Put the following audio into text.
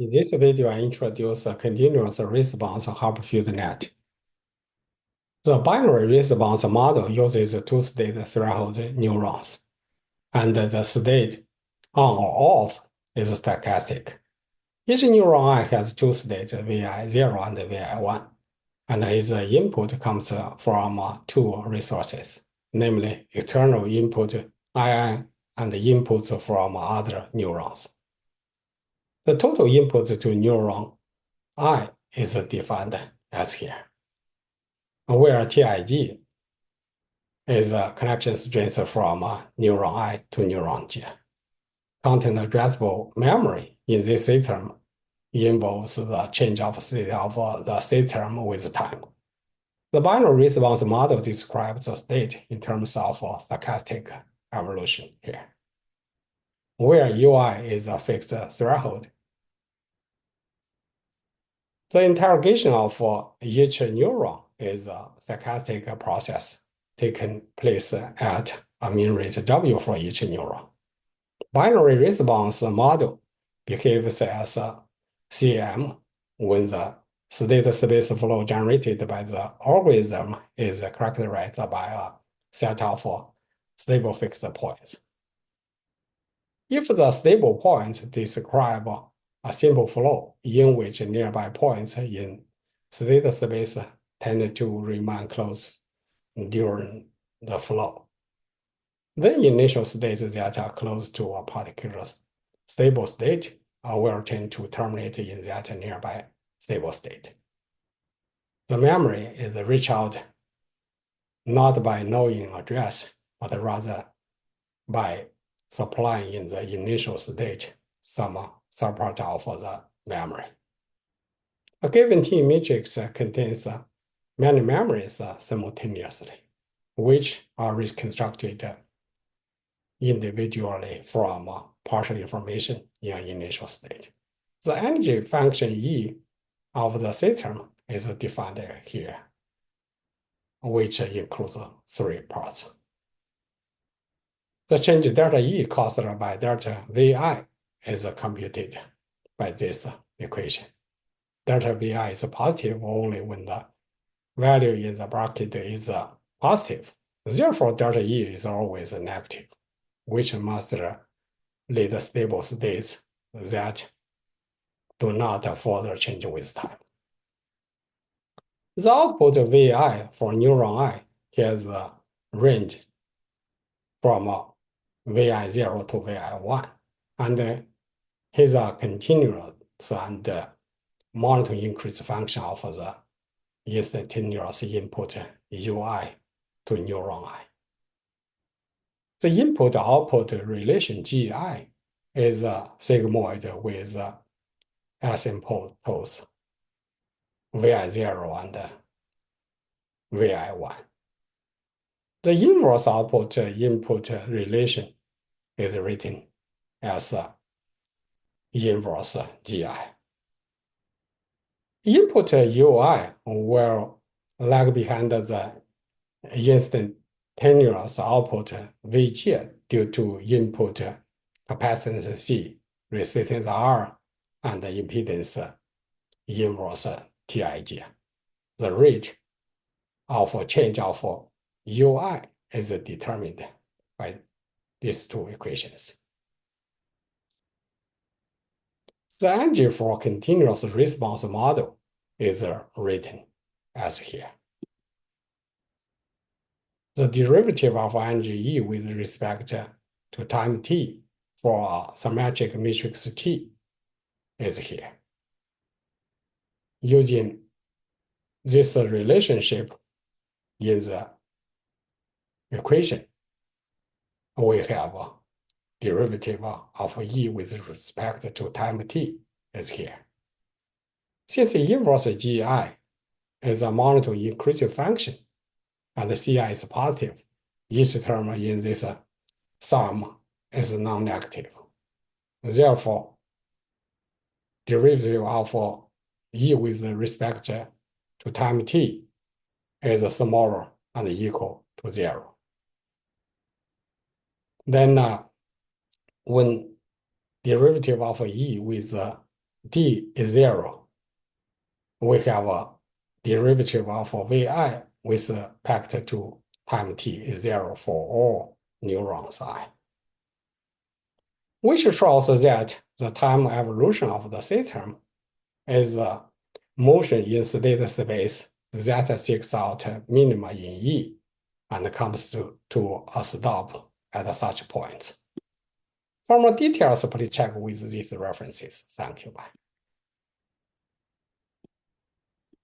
In this video, I introduce a continuous response Hopfield net. The binary response model uses two-state threshold neurons, and the state on or off is stochastic. Each neuron I has two states, Vi0 and Vi1, and its input comes from two resources, namely external input II and inputs from other neurons. The total input to neuron I is defined as here, where TIG is a connection strength from neuron I to neuron J. Content-addressable memory in this system involves the change of state of the system with time. The binary response model describes the state in terms of stochastic evolution here, where UI is a fixed threshold. The interrogation of each neuron is a stochastic process taking place at a mean rate W for each neuron. Binary response model behaves as a CM when the state space flow generated by the algorithm is characterized by a set of stable fixed points. If the stable points describe a simple flow in which nearby points in state space tend to remain close during the flow, then initial states that are close to a particular stable state will tend to terminate in that nearby stable state. The memory is reached out not by knowing address, but rather by supplying in the initial state some subpart of the memory. A given T matrix contains many memories simultaneously, which are reconstructed individually from partial information in an initial state. The energy function E of the system is defined here, which includes three parts. The change delta E caused by delta Vi is computed by this equation. Delta Vi is positive only when the value in the bracket is positive. Therefore, delta E is always negative, which must lead stable states that do not further change with time. The output Vi for neuron I has a range from Vi0 to Vi1, and is a continuous and monotone increase function of the instantaneous input UI to neuron I. The input-output relation GI is sigmoid with asymptotes Vi0 and Vi1. The inverse output-input relation is written as inverse GI. Input UI will lag behind the instantaneous output Vg due to input capacitance C, resistance R, and impedance inverse TIG. The rate of change of UI is determined by these two equations. The energy for continuous response model is written as here. The derivative of energy E with respect to time t for a symmetric matrix T is here. Using this relationship in the equation, we have a derivative of E with respect to time t is here. Since the inverse GI is a monotone increasing function, and the CI is positive, each term in this sum is non-negative. Therefore, derivative of E with respect to time t is smaller and equal to 0. Then when derivative of E with t is 0, we have a derivative of vi with respect to time t is 0 for all neurons I, which shows that the time evolution of the system is a motion in state space that seeks out minima in E and comes to a stop at such points. For more details, please check with these references. Thank you. Bye.